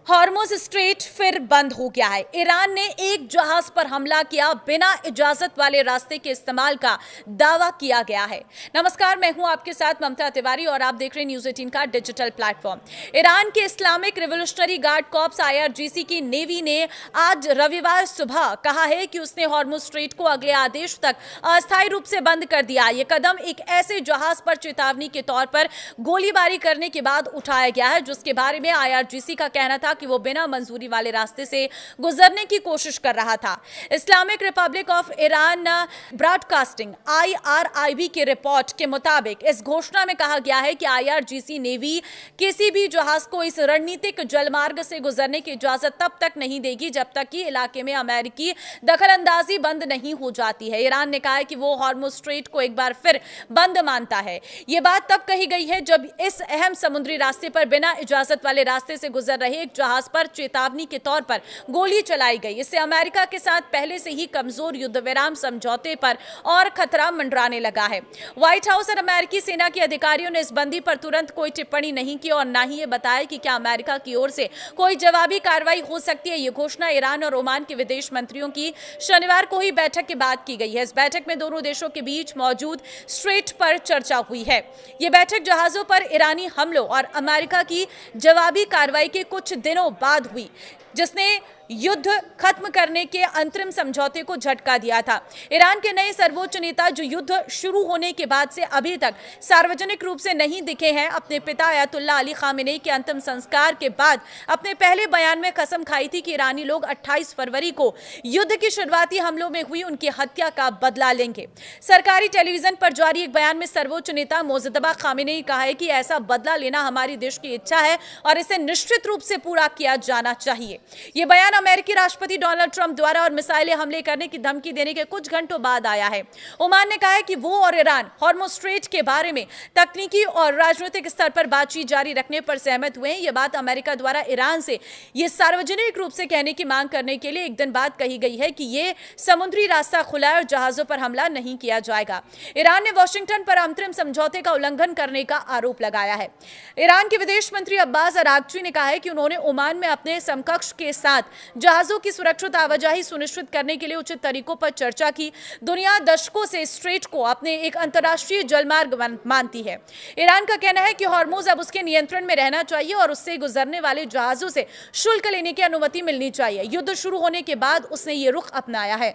Hormuz straight फिर बंद हो गया है। ईरान ने एक जहाज पर हमला किया, बिना इजाजत वाले रास्ते के इस्तेमाल का दावा किया गया है। नमस्कार, मैं हूं आपके साथ ममता तिवारी और आप देख रहे हैं न्यूज़ 18 का डिजिटल प्लेटफॉर्म। ईरान के Islamic revolutionary guard corps IRGC की नेवी ने आज रविवार सुबह कहा है कि उसने हॉर्मुज़ स्ट्रेट को अगले आदेश तक अस्थायी रूप से बंद कर दिया। यह कदम एक ऐसे जहाज पर चेतावनी के तौर पर गोलीबारी करने के बाद उठाया गया है जिसके बारे में IRGC का कहना था कि वो बिना मंजूरी वाले रास्ते से गुजरने की कोशिश कर रहा था। Islamic Republic of Iran broadcasting IRIB की रिपोर्ट के मुताबिक इस घोषणा में कहा गया है कि IRGC नेवी किसी भी जहाज को इस रणनीतिक जलमार्ग से गुजरने की इजाजत तब तक नहीं देगी जब तक कि इलाके में अमेरिकी दखलंदाजी बंद नहीं हो जाती है। ईरान ने कहा है कि वो हॉर्मुज़ स्ट्रेट को एक बार फिर बंद मानता है। ये बात तब कही गई है जब इस अहम समुद्री रास्ते पर बिना इजाजत वाले रास्ते से गुजर रहे एक जहाज पर चेतावनी के तौर पर गोली चलाई गई। इससे अमेरिका के साथ पहले से ही कमजोर युद्ध विराम समझौते पर और खतरा मंडराने लगा है। व्हाइट हाउस और अमेरिकी सेना के अधिकारियों ने इस बंदी पर तुरंत कोई टिप्पणी नहीं की और न ही ये बताया कि क्या अमेरिका की ओर से कोई जवाबी कार्रवाई हो सकती है। ये घोषणा ईरान और ओमान के विदेश मंत्रियों की शनिवार को ही बैठक के बाद की गई है। इस बैठक में दोनों देशों के बीच मौजूद स्ट्रेट पर चर्चा हुई है। ये बैठक जहाजों पर ईरानी हमलों और अमेरिका की जवाबी कार्रवाई के कुछ दिनों बाद हुई, जिसने युद्ध खत्म करने के अंतरिम समझौते को झटका दिया था। ईरान के नए सर्वोच्च नेता जो युद्ध शुरू होने के बाद से अभी तक सार्वजनिक रूप से नहीं दिखे हैं, अपने पिता अयतुल्लाह अली खामेनेई के अंतिम संस्कार के बाद अपने पहले बयान में कसम खाई थी कि ईरानी लोग 28 फरवरी को युद्ध के शुरुआती हमलों में हुई उनकी हत्या का बदला लेंगे। सरकारी टेलीविजन पर जारी एक बयान में सर्वोच्च नेता मोजतबा खामेनेई कहा है कि ऐसा बदला लेना हमारी देश की इच्छा है और इसे निश्चित रूप से पूरा किया जाना चाहिए। यह बयान अमेरिकी राष्ट्रपति डोनाल्ड ट्रंप द्वारा और मिसाइलें हमले करने की धमकी देने के कुछ घंटों बाद आया है। ओमान ने कहा है कि वो और ईरान हॉर्मुज़ स्ट्रेट के बारे में तकनीकी और राजनीतिक स्तर पर बातचीत जारी रखने पर सहमत हुए हैं। यह बात अमेरिका द्वारा ईरान से यह सार्वजनिक रूप से कहने की मांग करने के लिए एक दिन बाद कही गई है कि यह समुद्री रास्ता खुला है और जहाजों पर हमला नहीं किया जाएगा। ईरान ने वॉशिंगटन पर अंतरिम समझौते का उल्लंघन करने का आरोप लगाया है। ईरान के विदेश मंत्री अब्बास अरागची ने कहा है कि उन्होंने ओमान में अपने समकक्ष के साथ जहाजों की सुरक्षित आवाजाही सुनिश्चित करने के लिए उचित तरीकों पर चर्चा की। दुनिया दशकों से स्ट्रेट को अपने एक अंतर्राष्ट्रीय जलमार्ग मानती है। ईरान का कहना है कि हॉर्मुज़ अब उसके नियंत्रण में रहना चाहिए और उससे गुजरने वाले जहाजों से शुल्क लेने की अनुमति मिलनी चाहिए। युद्ध शुरू होने के बाद उसने ये रुख अपनाया है।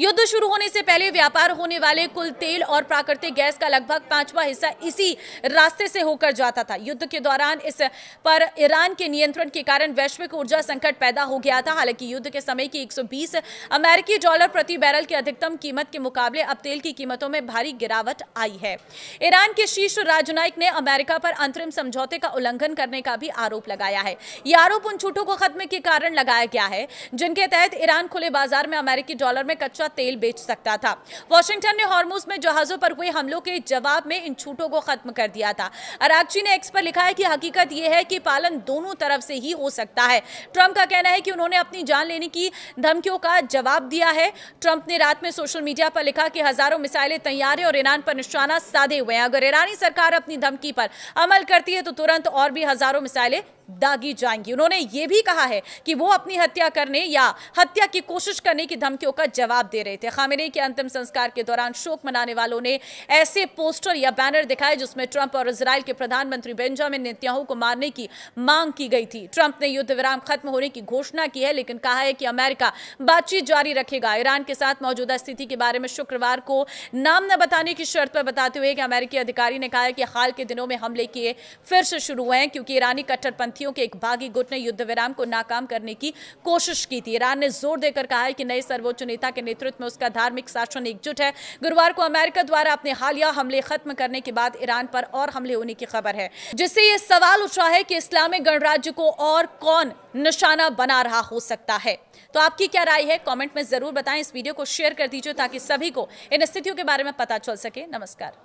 युद्ध शुरू होने से पहले व्यापार होने वाले कुल तेल और प्राकृतिक गैस का लगभग 5वां हिस्सा इसी रास्ते से होकर जाता था। युद्ध के दौरान इस पर ईरान के नियंत्रण के कारण वैश्विक ऊर्जा संकट पैदा हो गया था। हालांकि युद्ध के समय की 120 अमेरिकी डॉलर प्रति बैरल की अधिकतम कीमत के मुकाबले अब तेल की कीमतों में भारी गिरावट आई है। ईरान के शीर्ष राजनयिक ने अमेरिका पर अंतरिम समझौते का उल्लंघन करने का भी आरोप लगाया है। यह आरोप उन छूटों को खत्म के कारण लगाया गया है जिनके तहत ईरान खुले बाजार में अमेरिकी डॉलर में कच्चा तेल बेच सकता था। वाशिंगटन ने हॉर्मुज़ में जहाजों पर हुए हमलों के जवाब में इन छूटों को खत्म कर दिया था। अरागची ने एक्स पर लिखा है कि हकीकत यह है कि पालन दोनों तरफ से ही हो सकता है। ट्रंप का कहना है कि उन्होंने अपनी जान लेने की धमकियों का जवाब दिया है। ट्रंप ने रात में सोशल मीडिया पर लिखा कि हजारों मिसाइलें तैयार हैं और ईरान पर निशाना साधे हुए हैं। अगर ईरानी सरकार अपनी धमकी पर अमल करती है तो तुरंत और भी हजारों मिसाइलें दागी जाएंगी। उन्होंने यह भी कहा है कि वो अपनी हत्या करने या हत्या की कोशिश करने की धमकियों का जवाब दे रहे थे। खामेनेई के अंतिम संस्कार के दौरान शोक मनाने वालों ने ऐसे पोस्टर या बैनर दिखाए जिसमें ट्रंप और इजराइल के प्रधानमंत्री बेंजामिन नेतन्याहू को मारने की मांग की गई थी। ट्रंप ने युद्ध विराम खत्म होने की घोषणा की है, लेकिन कहा है कि अमेरिका बातचीत जारी रखेगा। ईरान के साथ मौजूदा स्थिति के बारे में शुक्रवार को नाम न बताने की शर्त पर बताते हुए कि अमेरिकी अधिकारी ने कहा है कि हाल के दिनों में हमले किए फिर से शुरू हुए हैं क्योंकि ईरानी कट्टरपंथियों के एक बागी गुट ने युद्ध विराम को नाकाम करने की कोशिश की थी। ईरान ने जोर देकर कहा है कि नए सर्वोच्च नेता के नेतृत्व में उसका धार्मिक शासन एकजुट है। गुरुवार को अमेरिका द्वारा अपने हालिया हमले खत्म करने के बाद ईरान पर और हमले होने की खबर है, जिससे यह सवाल उठ रहा है कि इस्लामिक गणराज्य को और कौन निशाना बना रहा हो सकता है। तो आपकी क्या राय है, कमेंट में जरूर बताएं। इस वीडियो को शेयर कर दीजिए ताकि सभी को इन स्थितियों के बारे में पता चल सके। नमस्कार।